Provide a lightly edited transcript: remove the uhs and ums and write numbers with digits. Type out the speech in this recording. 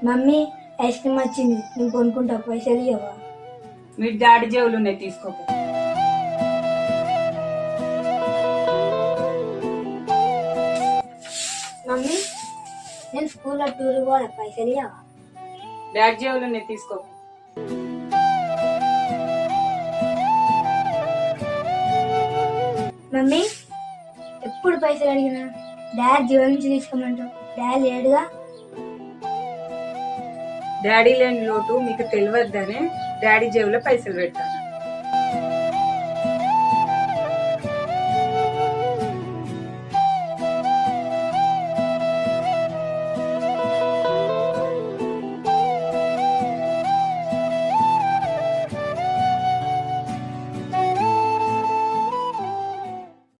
Mummy ice cream వచ్చింది, నేను కొనుక్కుంటా, పైసలు ఇవ్వవా? మీ డాడీ జేబులు ఉన్నాయి, తీసుకోపో. మమ్మీ నేను స్కూల్లో టూర్ పోవాలి, పైసలు ఇవ్వవా? డాడీ జేబులు ఉన్నాయి, తీసుకోపో. మమ్మీ ఎప్పుడు పైసలు అడిగినా డాడీ జీవన్ నుంచి తీసుకోమంటావు, డాడీ లేడుగా. డాడీ లేని లోటు మీకు తెలియద్దని డాడీ జేబులో పైసలు పెడతాను.